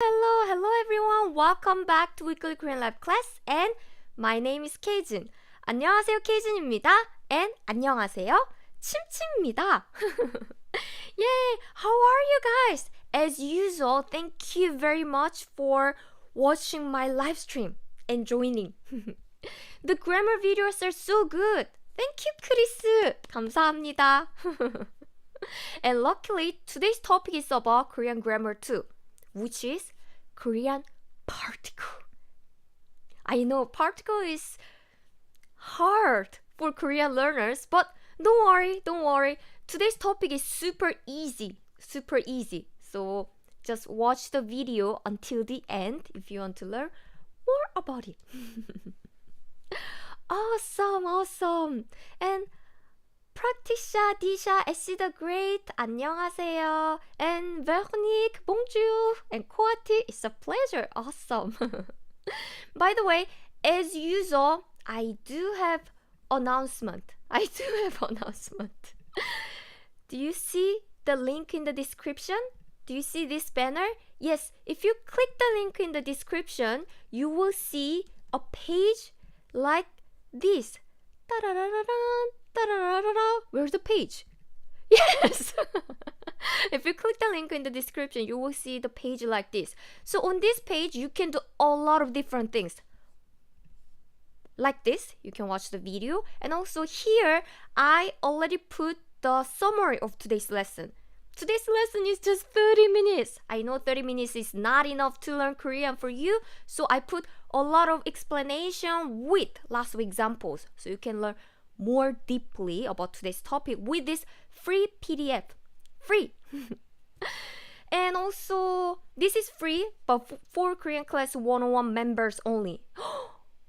Hello everyone. Welcome back to Weekly Korean Lab class and my name is Keijun. 안녕하세요, Keijun입니다. And 안녕하세요, 침침입니다. Yay! How are you guys? As usual, thank you very much for watching my live stream and joining. The grammar videos are so good. Thank you, Chris. 감사합니다. And luckily, today's topic is about Korean grammar too, which is Korean particle. I know particle is hard for Korean learners, but don't worry. Today's topic is super easy. So just watch the video until the end if you want to learn more about it. Awesome. And Practicia, Disha, Essie the Great, 안녕하세요. And Veronique, bonjour. And Koati, it's a pleasure. Awesome. By the way, as usual, I do have announcement. Do you see the link in the description? Do you see this banner? Yes, if you click the link in the description, you will see a page like this. Where's the page? Yes! If you click the link in the description, you will see the page like this. So on this page, you can do a lot of different things. Like this, you can watch the video. And also here, I already put the summary of today's lesson. Today's lesson is just 30 minutes. I know 30 minutes is not enough to learn Korean for you. So I put a lot of explanation with lots of examples. So you can learn more deeply about today's topic with this free PDF. Free! And also, this is free, but for Korean Class 101 members only.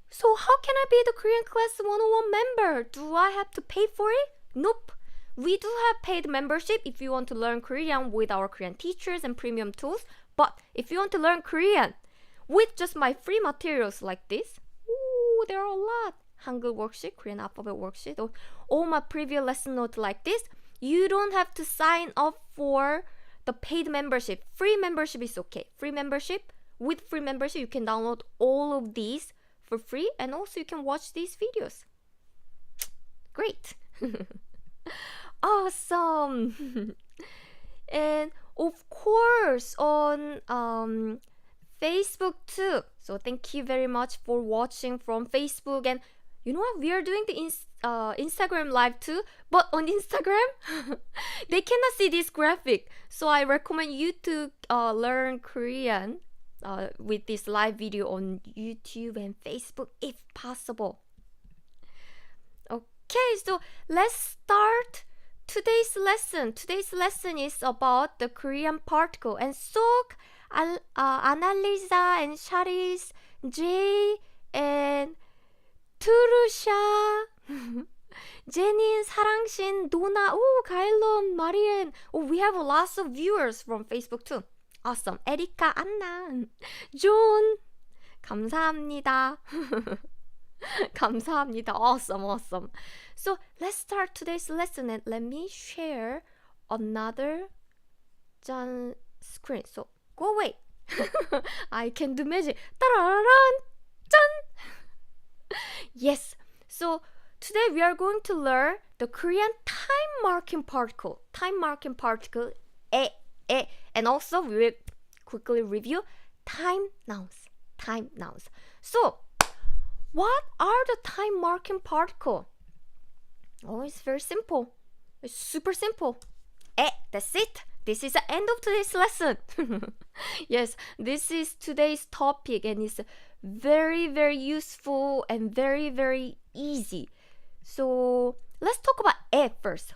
So how can I be the Korean Class 101 member? Do I have to pay for it? Nope. We do have paid membership if you want to learn Korean with our Korean teachers and premium tools. But if you want to learn Korean with just my free materials like this, ooh, there are a lot. Hangul worksheet, Korean alphabet worksheet, or all my previous lesson notes like this, you don't have to sign up for the paid membership. Free membership is okay. With free membership, you can download all of these for free, and also you can watch these videos. Great. Awesome. And of course on Facebook too. So thank you very much for watching from Facebook. And you know what? We are doing the Instagram live too. But on Instagram, they cannot see this graphic. So I recommend you to learn Korean with this live video on YouTube and Facebook if possible. Okay, so let's start today's lesson. Today's lesson is about the Korean particle. And Sok, Annalisa, and Charis, Jay, and Turusha, Jenin, 사랑신, Dona, Kailon, Marian. We have lots of viewers from Facebook too. Awesome. Erika, Anna, John, 감사합니다. 감사합니다. Awesome. So let's start today's lesson and let me share another screen. So go away. I can do magic. Yes. So today we are going to learn the Korean time marking particle. 에. And also we will quickly review time nouns. So what are the time marking particle? Oh, it's very simple. It's super simple. That's it. This is the end of today's lesson. Yes, this is today's topic and it's very, very useful and very, very easy. So let's talk about first.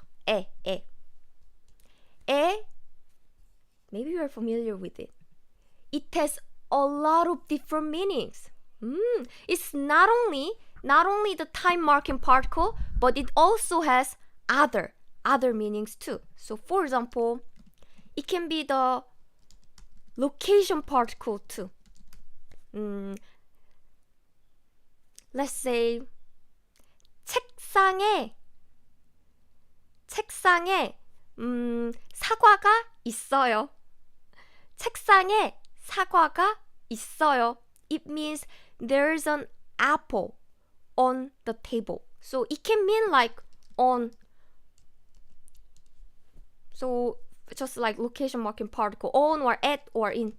Maybe you are familiar with it. It has a lot of different meanings. It's not only the time marking particle, but it also has other meanings too. So for example, it can be the location particle too. Let's say 책상에 사과가 있어요. 책상에 사과가 있어요. It means there's an apple on the table. So it can mean like on. So just like location marking particle, on or at or in.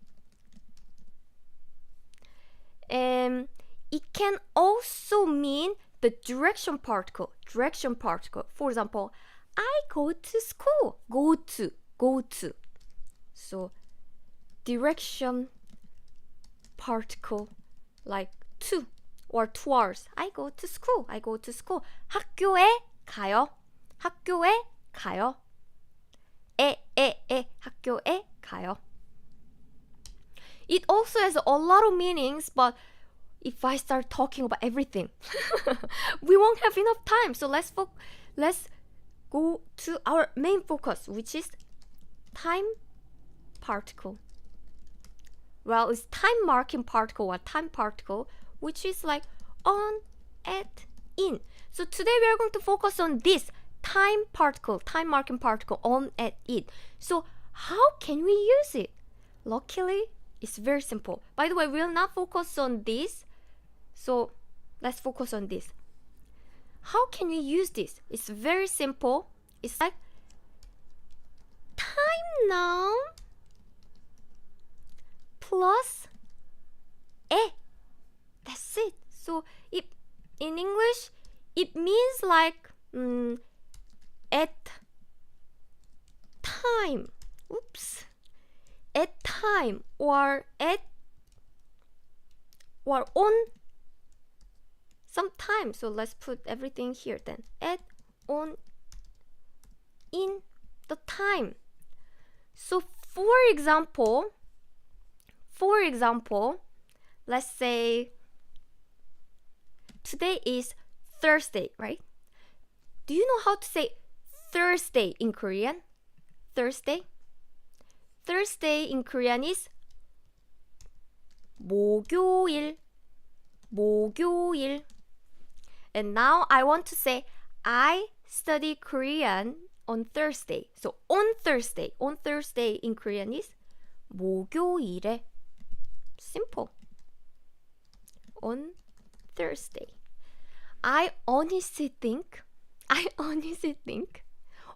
And it can also mean the direction particle. Direction particle. For example, I go to school. Go to. So direction particle like to or towards. I go to school. 학교에 가요. 학교에 가요. It also has a lot of meanings, but if I start talking about everything, we won't have enough time. So let's go to our main focus, which is time particle. Well, it's time marking particle or time particle, which is like on, at, in. So today we are going to focus on this time particle, time marking particle, on, at, in. So how can we use it? Luckily, it's very simple. By the way, we will not focus on this. So let's focus on this. How can we use this? It's very simple. It's like time noun plus e. That's it. So in English, it means like at time. Oops. At time or at or on some time. So let's put everything here then. At, on, in the time. So for example, let's say today is Thursday, right? Do you know how to say Thursday in Korean? Thursday in Korean is 목요일. And now I want to say I study Korean on Thursday. So on Thursday in Korean is 목요일에. Simple. On Thursday. I honestly think,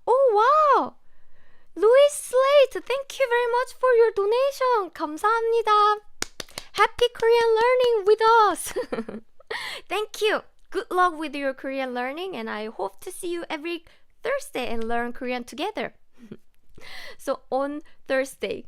oh wow! Louis Slate, thank you very much for your donation. 감사합니다. Happy Korean learning with us. Thank you. Good luck with your Korean learning, and I hope to see you every Thursday and learn Korean together. So on Thursday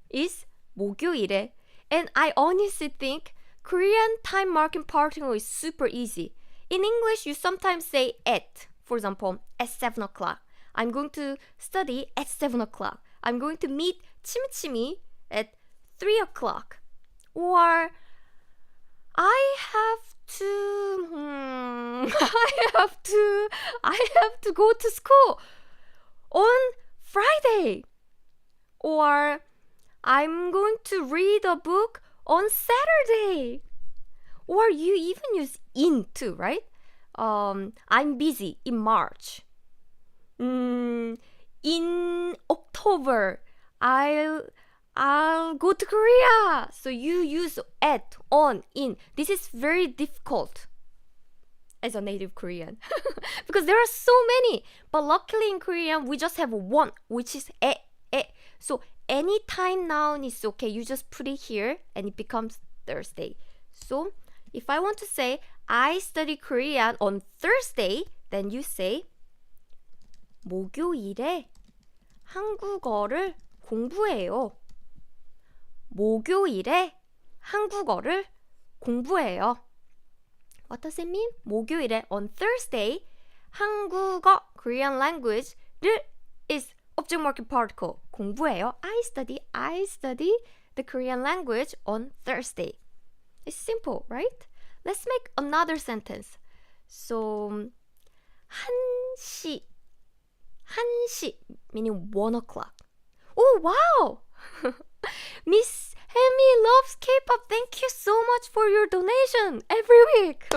is 목요일에. And I honestly think Korean time marking particle is super easy. In English, you sometimes say at. For example, at 7 o'clock. I'm going to study at 7 o'clock. I'm going to meet Chimichimi at 3 o'clock. Or I have to go to school on Friday. Or I'm going to read a book on Saturday. Or you even use in too, right? I'm busy in March. In October, I'll go to Korea. So you use at, on, in. This is very difficult as a native Korean because there are so many. But luckily in Korean, we just have one, which is e. So any time noun is okay. You just put it here and it becomes Thursday. So if I want to say I study Korean on Thursday, then you say 목요일에 한국어를 공부해요. 목요일에 한국어를 공부해요. What does it mean? 목요일에 on Thursday 한국어 Korean language를 is object marking particle. 공부해요. I study the Korean language on Thursday. It's simple, right? Let's make another sentence. So 1시 meaning 1 o'clock. Oh wow! Miss Hemi loves K-pop. Thank you so much for your donation every week.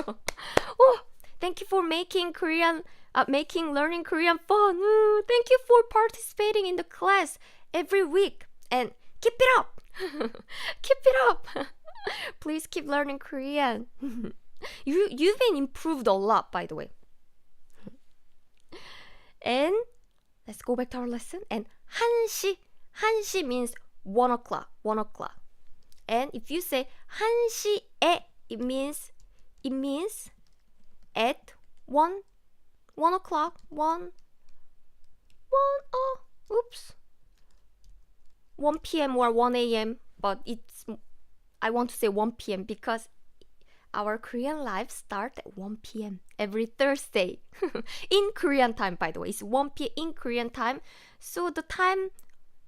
Oh, thank you for making learning Korean fun. Thank you for participating in the class every week and keep it up. Keep it up. Please keep learning Korean. You've been improved a lot, by the way. And let's go back to our lesson. And 1시, 1시 means 1 o'clock, 1 o'clock. And if you say 1시에, it means at 1 o'clock, 1 p.m. or 1 a.m. But I want to say 1 p.m. because our Korean life starts at 1 p.m. every Thursday. In Korean time, by the way. It's 1 p.m. in Korean time. So the time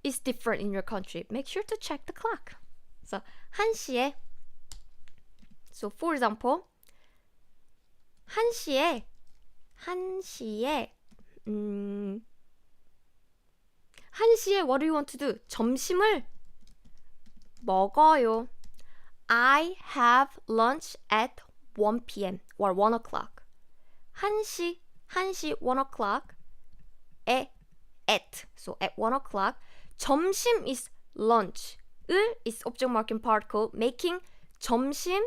is different in your country. Make sure to check the clock. So 1시에. So for example, 1시에 1시에 what do you want to do? 점심을 먹어요. I have lunch at 1 p.m. or 1 o'clock. 1시, 1 o'clock. At. So at 1 o'clock. 점심 is lunch. 을 is object marking particle, making 점심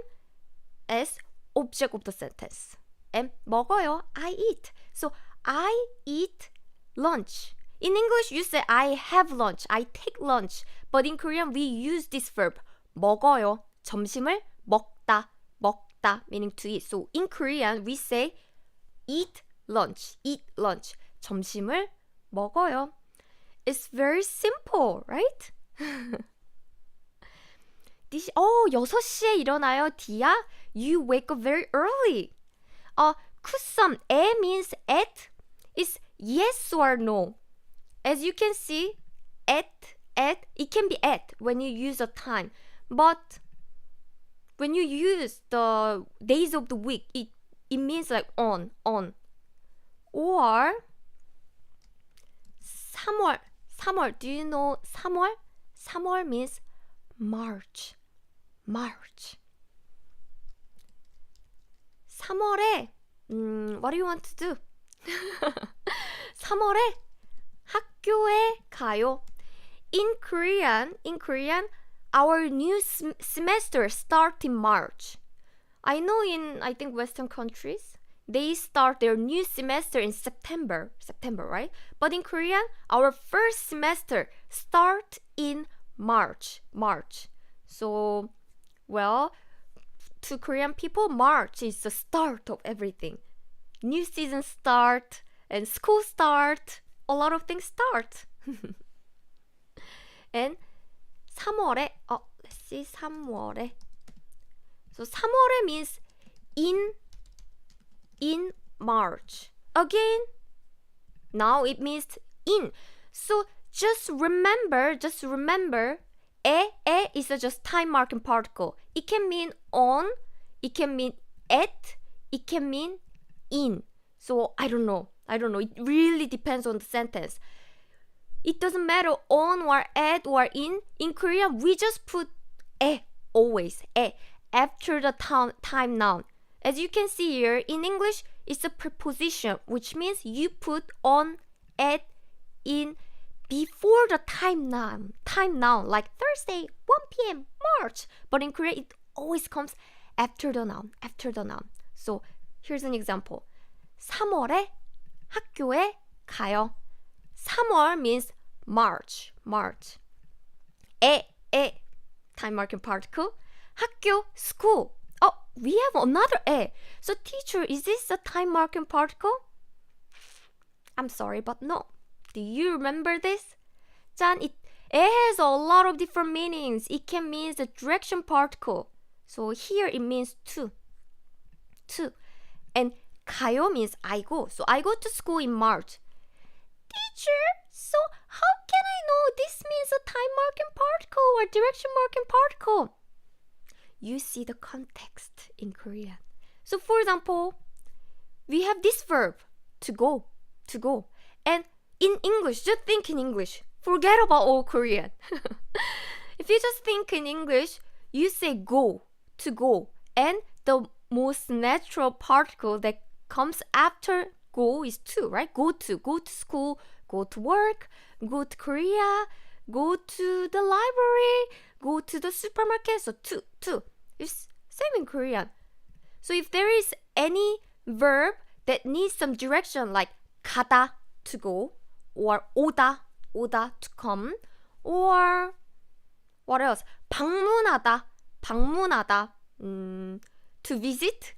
as object of the sentence. And 먹어요. I eat. So I eat lunch. In English, you say I have lunch. I take lunch. But in Korean, we use this verb. 먹어요. 점심을 먹다, meaning to eat. So in Korean, we say eat lunch. 점심을 먹어요. It's very simple, right? 6시에 일어나요, 디야. You wake up very early. 쿠썸, 에 means at is yes or no. As you can see, at, it can be at when you use a time. But when you use the days of the week, it means like on. Or 3월. Do you know 3월? 3월 means March. 3월에 what do you want to do? 3월에 학교에 가요. In Korean, our new semester starts in March. I know I think Western countries, they start their new semester in September, right? But in Korean, our first semester starts in March. So, well, to Korean people, March is the start of everything. New season start and school start. A lot of things start. And 3월에, let's see, 3월에. So 3월에 means in March. Again, now it means in. So just remember, 에 is just time marking particle. It can mean on, it can mean at, it can mean in. So I don't know. It really depends on the sentence. It doesn't matter on or at or in. In Korean, we just put 에, always, 에, after the time noun. As you can see here, in English, it's a preposition, which means you put on, at, in, before the time noun, like Thursday, 1 p.m., March. But in Korean, it always comes after the noun. So here's an example. 3월에 학교에 가요. 3월 means March. 에, time marking particle. 학교, school. We have another 에. So teacher, is this a time marking particle? I'm sorry, but no. Do you remember this? 짠, it has a lot of different meanings. It can mean the direction particle. So here it means to. And 가요 means I go. So I go to school in March. Teacher, so how can I know this means a time marking particle or direction marking particle? You see the context in Korean. So for example, we have this verb, to go. And in English, just think in English. Forget about all Korean. If you just think in English, you say go, to go. And the most natural particle that comes after go is to, right? Go to school, go to work, go to Korea, go to the library, go to the supermarket. So to. It's same in Korean. So if there is any verb that needs some direction like 가다 to go or 오다 to come or what else? 방문하다 to visit.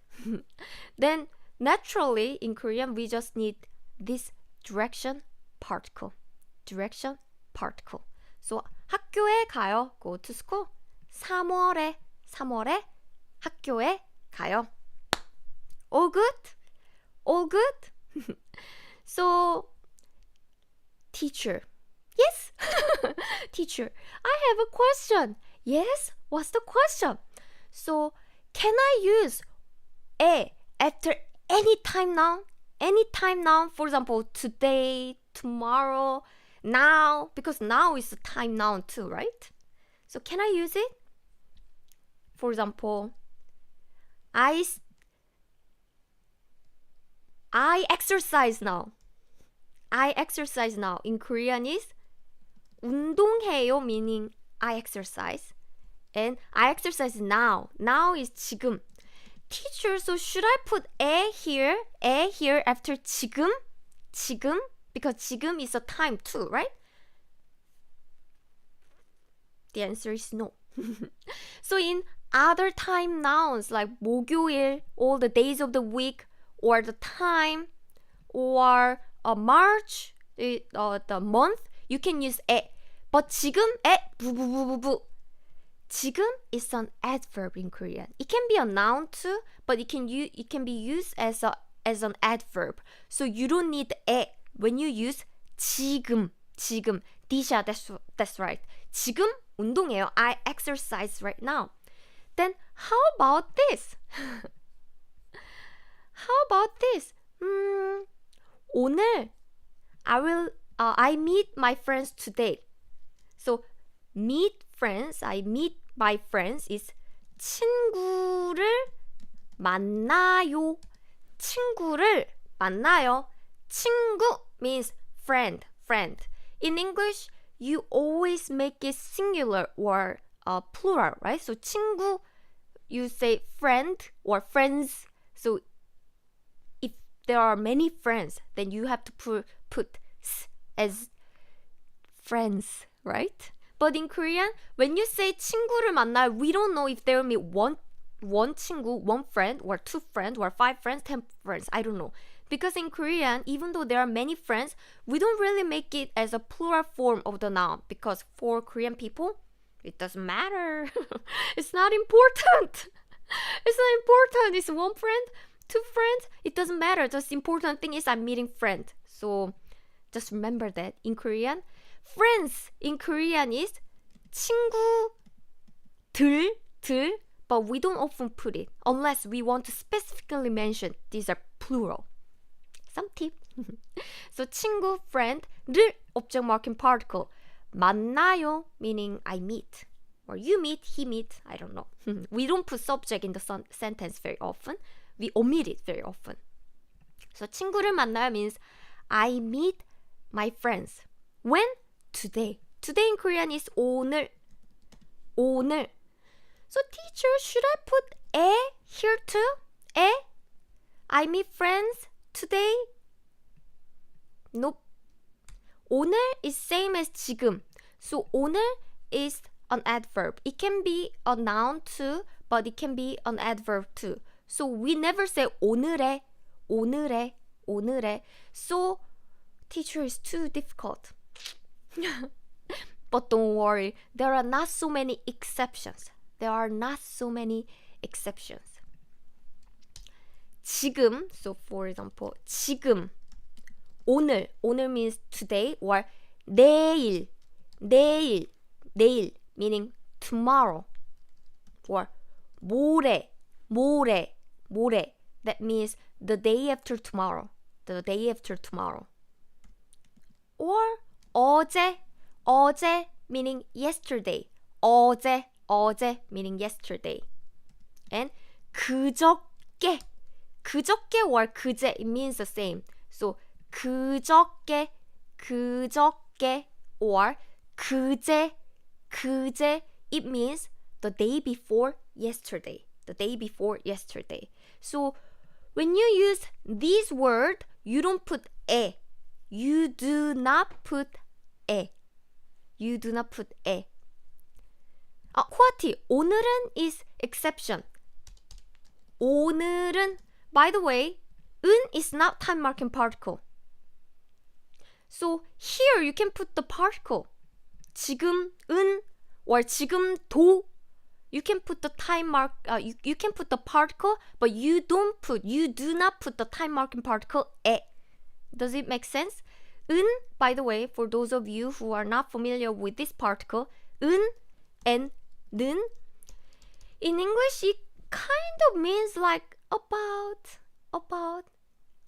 Then naturally in Korean we just need this direction particle. So 학교에 가요. Go to school. 3월에 학교에 가요. All good? So teacher. Yes? Teacher, I have a question. Yes? What's the question? So can I use 에 after any time noun? For example, today, tomorrow, now, because now is a time noun too, right? So can I use it? For example, I exercise now. In Korean is 운동해요, meaning I exercise. And I exercise now. Now is 지금. Teacher, so should I put 에 here after 지금? Because 지금 is a time too, right? The answer is no. So in other time nouns like 목요일, all the days of the week, or the time, or March, the month, you can use 에. But 지금 에 부부부부부. 지금 is an adverb in Korean. It can be a noun too, but it can be used as an adverb. So you don't need 에 when you use 지금. Disha, that's right. 지금 운동해요. I exercise right now. Then how about this? 오늘 I meet my friends today. So meet friends, I meet my friends is 친구를 만나요. 친구 means friend. In English, you always make it singular or plural, right? So 친구, you say friend or friends. So if there are many friends, then you have to put s as friends, right? But in Korean, when you say 친구를 만나요, we don't know if there will be one 친구, one friend, or two friends, or 5 friends, 10 friends. I don't know. Because in Korean, even though there are many friends, we don't really make it as a plural form of the noun. Because for Korean people, it doesn't matter. It's not important. It's 1 friend, 2 friends. It doesn't matter. The important thing is I'm meeting friend. So just remember that in Korean, friends in Korean is 친구들, but we don't often put it unless we want to specifically mention these are plural. Some tip. So 친구, friend, 를 object marking particle. 만나요 meaning I meet. Or you meet, he meet, I don't know. We don't put subject in the sentence very often. We omit it very often. So 친구를 만나요 means I meet my friends. When? Today. Today in Korean is 오늘. So teacher, should I put 에 here too? 에? I meet friends today? Nope. 오늘 is same as 지금. So 오늘 is an adverb. It can be a noun too, but it can be an adverb too. So we never say 오늘에. So teacher is too difficult. But don't worry, there are not so many exceptions. 지금, so for example, 지금, 오늘 means today, or 내일, meaning tomorrow, or 모레, that means the day after tomorrow, or 어제 meaning yesterday, 어제 meaning yesterday, and 그저께 or 그제, it means the same. So 그저께 or 그제 it means the day before yesterday. The day before yesterday. So when you use this word, you don't put 에. You do not put 에. You do not put 에. 코아티, 오늘은 is exception. 오늘은, by the way, 은 is not time marking particle. So here you can put the particle. 지금은 or 지금도. You can put the time mark. You can put the particle, but you do not put the time marking particle 에. Does it make sense? 은, by the way, for those of you who are not familiar with this particle, 은 and 는, in English it kind of means like about,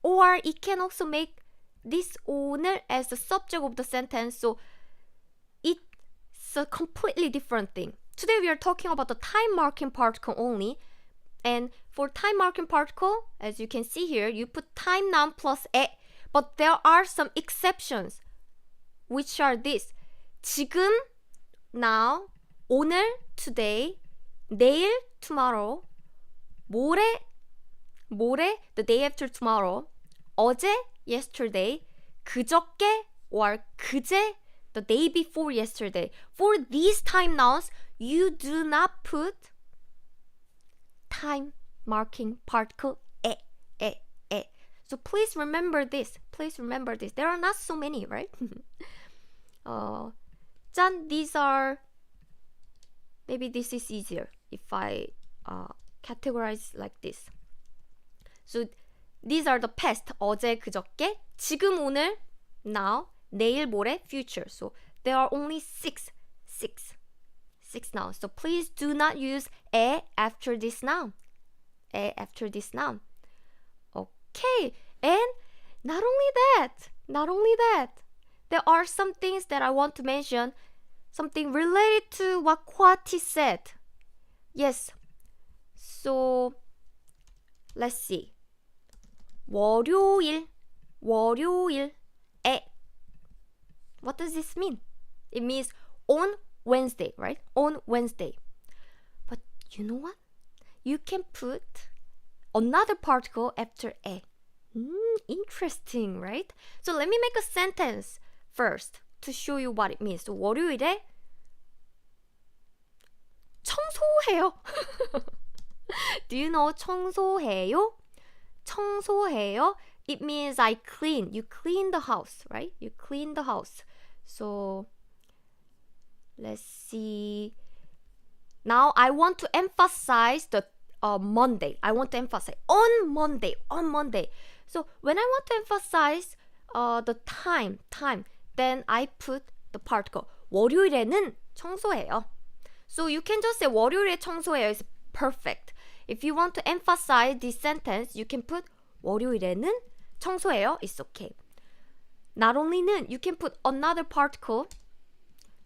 or it can also make this 오늘 as the subject of the sentence, so it's a completely different thing. Today we are talking about the time marking particle only, and for time marking particle, as you can see here, you put time noun plus 에, but there are some exceptions, which are this: 지금, now, 오늘, today, 내일, tomorrow, 모레, the day after tomorrow, 어제, yesterday, 그저께 or 그제, the day before yesterday. For these time nouns, you do not put time marking particle 에. So please remember this. There are not so many, right? These are, maybe this is easier if I categorize like this. So these are the past, 어제, 그저께, 지금, 오늘, now, 내일, 모레, future. So there are only six nouns. So please do not use 에 after this noun. Okay, and not only that, there are some things that I want to mention, something related to what Kwati said. Yes, so let's see. 월요일, 에. What does this mean? It means on Wednesday, right? On Wednesday. But you know what? You can put another particle after 에. Interesting, right? So let me make a sentence first to show you what it means. So 월요일에 청소해요. Do you know 청소해요? 청소해요. It means I clean. You clean the house, right? You clean the house. So let's see. Now I want to emphasize the Monday. I want to emphasize on Monday. So when I want to emphasize the time, then I put the particle. 월요일에는 청소해요. So you can just say 월요일에 청소해요 is perfect. If you want to emphasize this sentence, you can put 월요일에는 청소해요. It's okay. Not only 는, you can put another particle.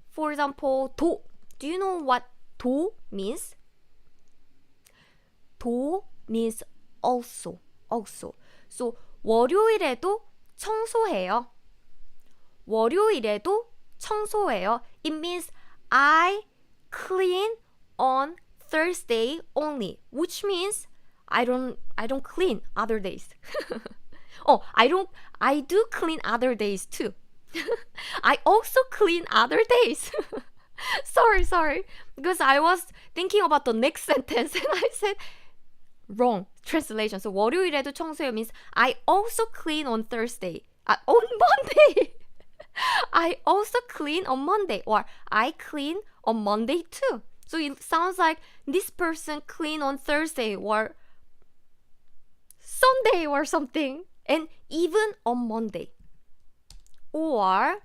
For example, 도. Do you know what 도 means? 도 means also. So 월요일에도 청소해요. 월요일에도 청소해요. It means I clean on Thursday only, which means I don't clean other days. I do clean other days too. I also clean other days. sorry, because I was thinking about the next sentence and I said wrong translation. So 월요일에도 청소해요 means I also clean on Thursday. On Monday. I also clean on Monday, or I clean on Monday too. So it sounds like this person clean on Thursday or Sunday or something, and even on Monday. Or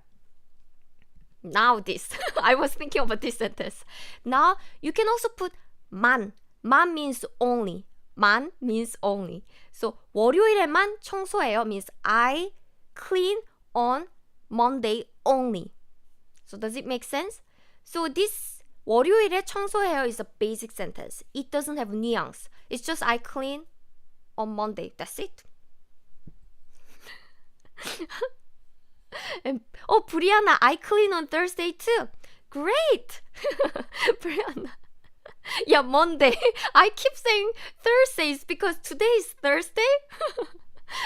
now this. I was thinking about this sentence. Now you can also put 만. 만 means only. 만 means only. So 월요일에만 청소해요 means I clean on Monday only. So does it make sense? So this 월요일에 청소해요 is a basic sentence. It doesn't have nuance. It's just I clean on Monday. That's it. And Brianna, I clean on Thursday too. Great! Brianna. Yeah, Monday. I keep saying Thursdays because today is Thursday.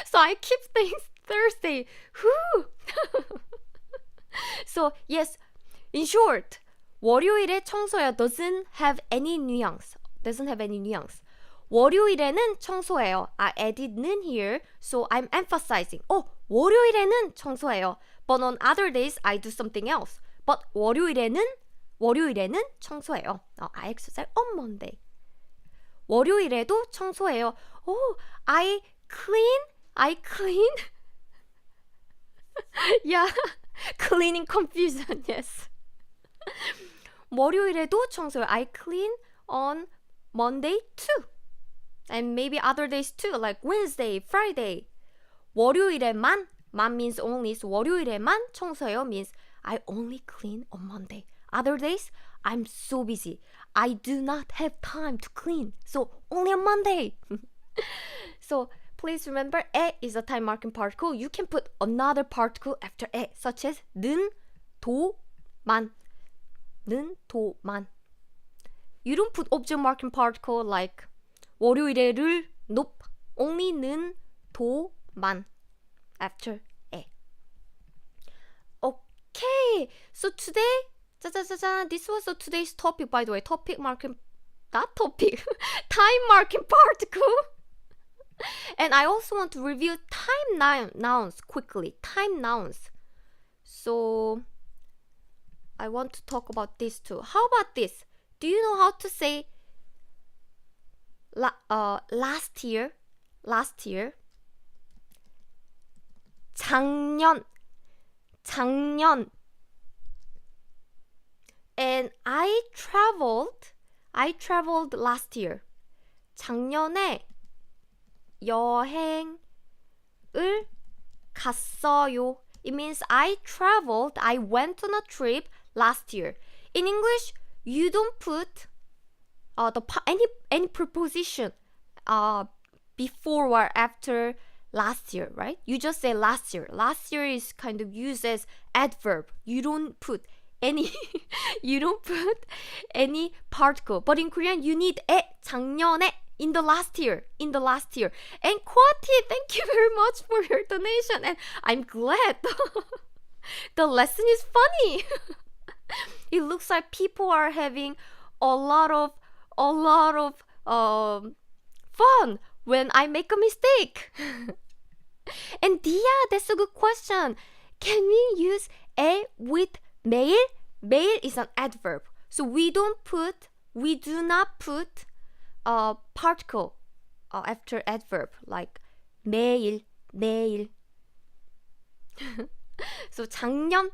So I keep saying Thursday. Whew. So yes, in short, 월요일에 청소해요 doesn't have any nuance. Doesn't have any nuance. 월요일에는 청소해요. I added는 here, so I'm emphasizing. 월요일에는 청소해요. But on other days, I do something else. But 월요일에는 청소해요. I exercise on Monday. 월요일에도 청소해요. I clean. Yeah, cleaning confusion, yes. 월요일에도 청소해요. I clean on Monday too. And maybe other days too, like Wednesday, Friday. 월요일에만, 만 means only, so 월요일에만 청소해요 means I only clean on Monday. Other days, I'm so busy. I do not have time to clean, so only on Monday. So please remember, 에 is a time marking particle. You can put another particle after 에, such as 는, 도, 만. 는, 도, 만. You don't put object marking particle like 월요일에를, nope. Only 는, 도, 만 after 에. Okay, so today, this was today's topic, by the way. Time marking particle. And I also want to review time nouns quickly. Time nouns. So I want to talk about this too. How about this? Do you know how to say last year? 작년. And I traveled last year. 작년에 여행을 갔어요. It means I went on a trip last year. In English, you don't put any preposition before or after last year, right? You just say last year. Last year is kind of used as adverb. You don't put any particle. But in Korean, you need 에, 작년에, in the last year. And Kwati, thank you very much for your donation. And I'm glad the lesson is funny. It looks like people are having a lot of fun when I make a mistake. And Dia, that's a good question. Can we use 에 with 매일? 매일 is an adverb. So we do not put a particle after adverb like 매일. So 작년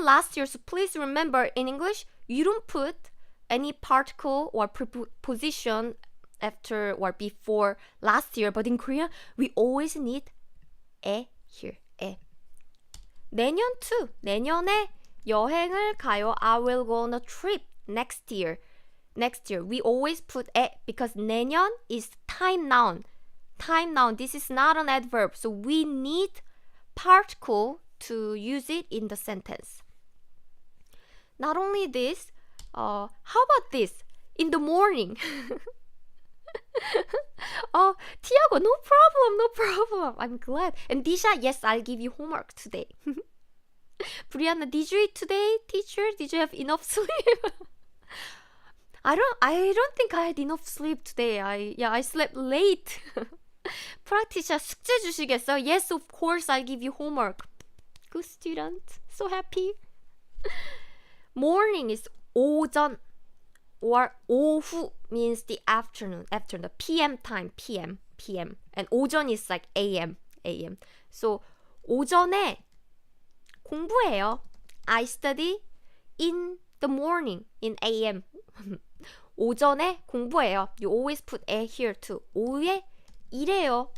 last year. So please remember, in English, you don't put any particle or preposition after or before last year. But in Korean, we always need 에 here. 에. 내년 too. 내년에 여행을 가요. I will go on a trip next year. We always put 에 because 내년 is time noun. This is not an adverb. So we need particle to use it in the sentence. Not only this, how about this? In the morning. Tiago, no problem. I'm glad. And Disha, yes, I'll give you homework today. Brianna, did you eat today, teacher? Did you have enough sleep? I don't think I had enough sleep today. I slept late. 프라티샤 숙제 주시겠어? Yes, of course, I'll give you homework. Good student. So happy. Morning is 오전. Or 오후 means the afternoon, the PM time, PM. And 오전 is like AM. So 오전에 공부해요. I study in the morning, in AM. 오전에 공부해요. You always put 에 here too. 오후에 일해요.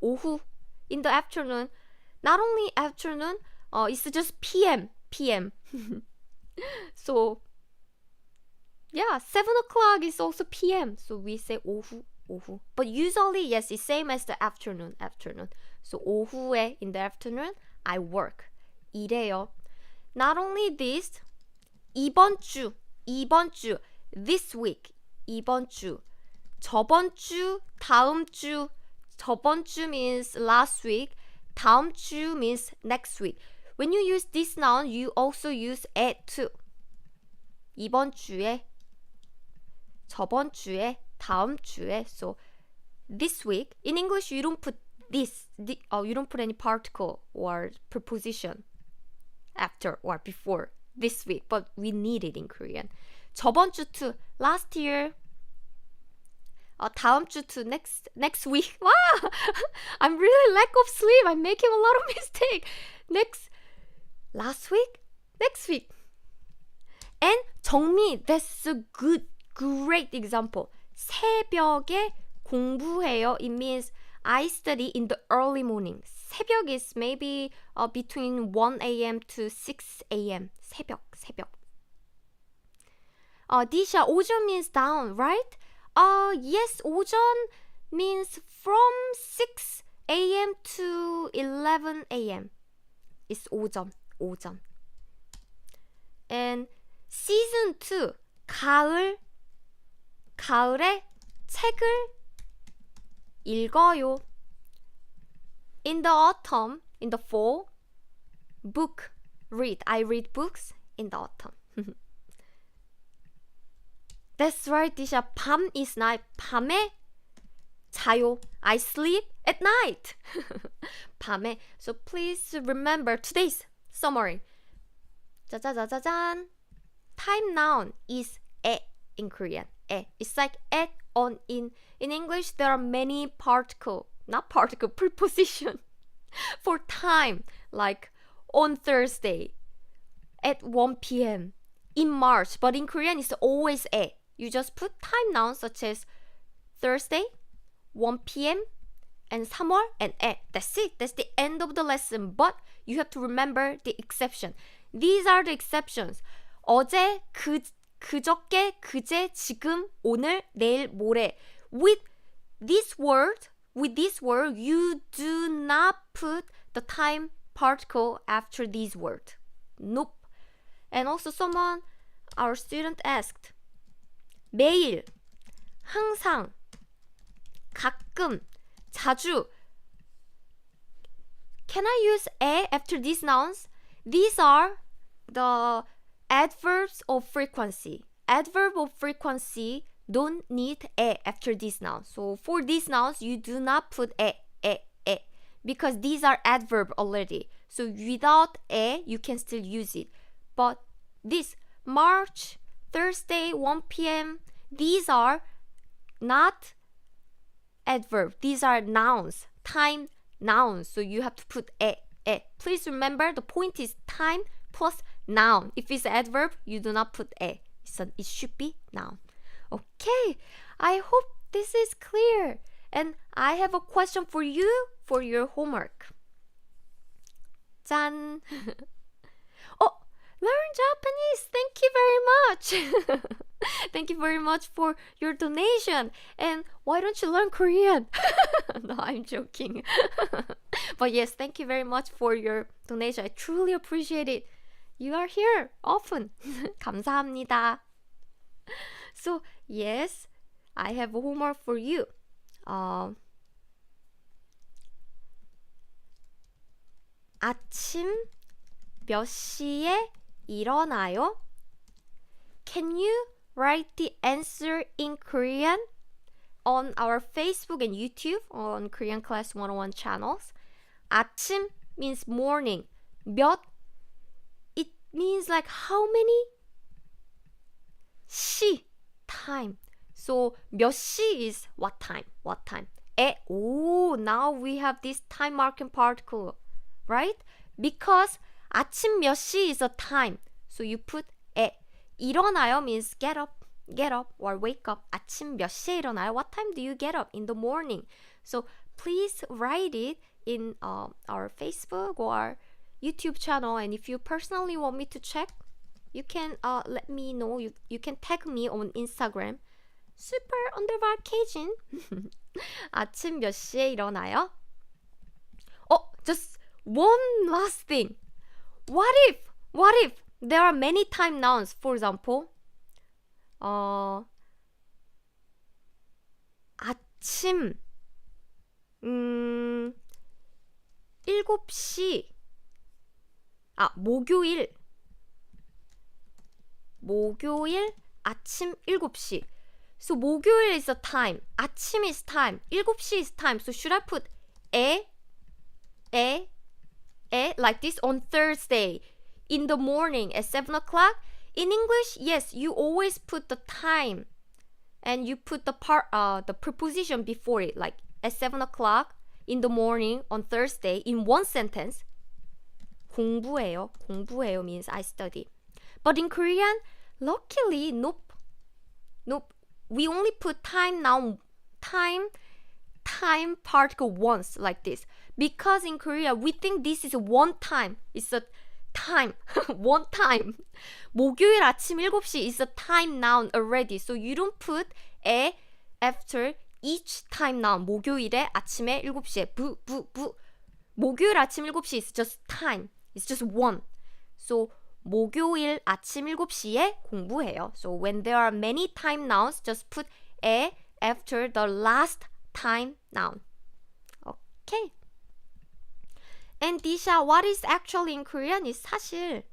오후. In the afternoon. Not only afternoon, it's just PM. So yeah, 7 o'clock is also PM. So we say 오후. But usually, yes, it's same as the afternoon. So 오후에, in the afternoon, I work. 일해요. Not only this, 이번 주, 이번 주, this week, 이번 주, 저번 주, 다음 주, 저번 주 means last week, 다음 주 means next week. When you use this noun, you also use 에 too. 이번 주에, 저번 주에, 다음 주에. So this week, in English you don't put this, you don't put any particle or preposition after or before this week, but we need it in Korean. 저번 주 to last year. 다음 주 to next week. Wow, I'm really lack of sleep. I'm making a lot of mistake. Last week, next week. And 정미, that's a great example. 새벽에 공부해요. It means I study in the early morning. 새벽 is maybe between 1 a.m. to 6 a.m. 새벽. Disha, 오전 means down, right? Yes, 오전 means from 6 a.m. to 11 a.m. It's 오전. And season 2, 가을에 책을 읽어요. In the autumn, in the fall, read. I read books in the autumn. That's right, Disha. 밤 is night. 밤에 자요. I sleep at night. 밤에. So please remember today's summary. 짜자자자잔. Time noun is 에 in Korean. 에. It's like at, on, in. In English, there are many preposition for time, like on Thursday, at 1 p.m., in March. But in Korean, it's always 에. You just put time nouns such as Thursday, 1 p.m., and 3월, and 에. That's it. That's the end of the lesson. But you have to remember the exception. These are the exceptions. 어제, 그저께, 그제, 지금, 오늘, 내일, 모레. With this word, you do not put the time particle after these words. Nope. And also our student asked, 매일, 항상, 가끔, 자주. Can I use 에 after these nouns? These are the adverbs of frequency. Adverb of frequency don't need 에 after these nouns. So for these nouns, you do not put 에, because these are adverb already. So without 에, you can still use it. But this March, Thursday, 1 p.m., these are not adverb. These are nouns, time nouns. So you have to put 에. Please remember the point is time plus noun. If it's adverb, you do not put 에. It should be noun. Okay, I hope this is clear. And I have a question for you for your homework. 짠! Learn Japanese! Thank you very much! Thank you very much for your donation. And why don't you learn Korean? No, I'm joking. But yes, thank you very much for your donation. I truly appreciate it. You are here often. 감사합니다. So, yes, I have a homework for you. 아침 몇 시에 일어나요? Can you write the answer in Korean on our Facebook and YouTube on Korean Class 101 channels? 아침 means morning. 몇, it means like how many? 시, time. So 몇 시 is what time? Now we have this time marking particle, right? Because 아침 몇 시 is a time. So you put 에. 일어나요 means get up or wake up. 아침 몇 시에 일어나요? What time do you get up in the morning? So please write it in our Facebook or YouTube channel. And if you personally want me to check, you can let me know. You can tag me on Instagram. super_Kjin. 아침 몇 시에 일어나요? Just one last thing. What if there are many time nouns. For example, 아침 7시 목요일 아침 7시. So 목요일 is a time, 아침 is time, 7시 is time. So should I put like this on Thursday in the morning at 7 o'clock? In English, yes, you always put the time and you put the preposition before it, like at 7 o'clock in the morning on Thursday in one sentence. 공부해요 means I study. But in Korean, luckily, nope. We only put time noun, time particle once like this. Because in Korea, we think this is one time. It's a time, one time. 목요일 아침 7시 is a time noun already. So you don't put 에 after each time noun. 목요일에 아침에 7시에 부. 목요일 아침 7시 is just time. It's just one. So 목요일 아침 7시에 공부해요. So when there are many time nouns, just put 에 after the last time noun. Okay. And Disha, what is actually in Korean is 사실.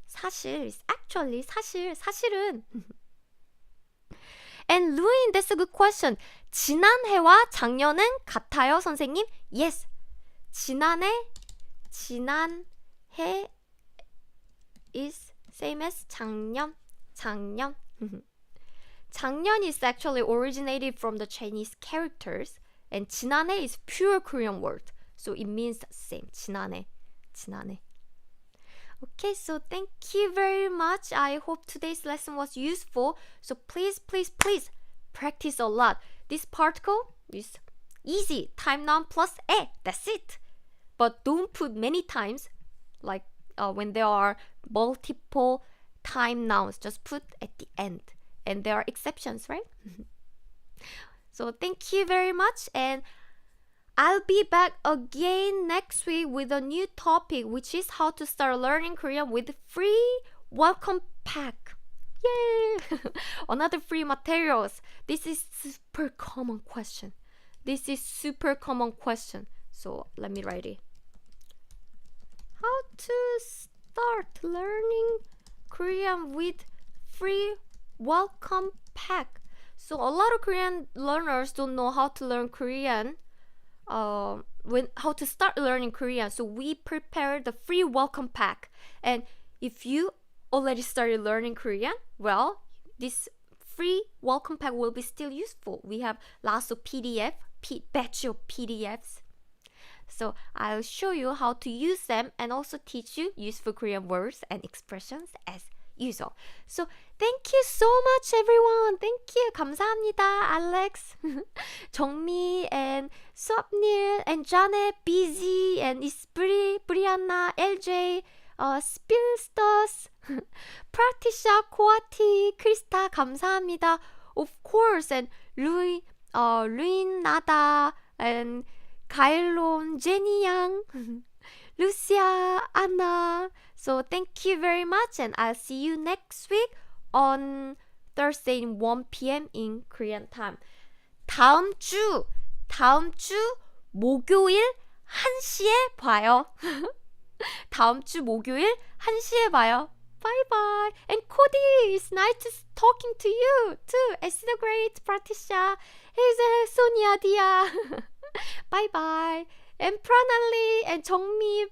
사실 is actually 사실은. And Luin, that's a good question. 지난해와 작년은 같아요, 선생님? Yes. 지난해 is same as 작년. 작년 is actually originated from the Chinese characters, and 지난해 is pure Korean word. So it means the same. 지난해. Okay, so thank you very much. I hope today's lesson was useful. So please practice a lot. This particle is easy. Time noun plus 에. That's it. But don't put many times, like when there are multiple time nouns. Just put at the end. And there are exceptions, right? So thank you very much, and I'll be back again next week with a new topic, which is how to start learning Korean with free welcome pack. Yay! Another free materials. This is super common question. So let me write it. How to start learning Korean with free welcome pack. So a lot of Korean learners don't know how to learn Korean. How to start learning Korean. So we prepared the free welcome pack. And if you already started learning Korean, well, this free welcome pack will be still useful. We have lots of batch of PDFs. So I'll show you how to use them and also teach you useful Korean words and expressions as usual. So thank you so much, everyone. Thank you. 감사합니다, Alex, 정미, and Swapnil, and Janet, Busy, and Isbri, Brianna, LJ, Spilstos, Pratisha, Koati, Krista, 감사합니다. Of course, and Luin, Nada, and Kailon, Jenny Yang, Lucia, Anna. So thank you very much, and I'll see you next week on Thursday in 1 p.m. in Korean time. 다음 주 목요일 1시에 봐요. 다음 주 목요일 1시에 봐요. Bye bye. And Cody, it's nice talking to you too. It's so great, Pratisha. It's Sonia Dia. Bye bye. And Pranali and 정미,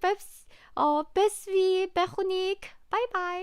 Besvi, Behonik. Bye bye.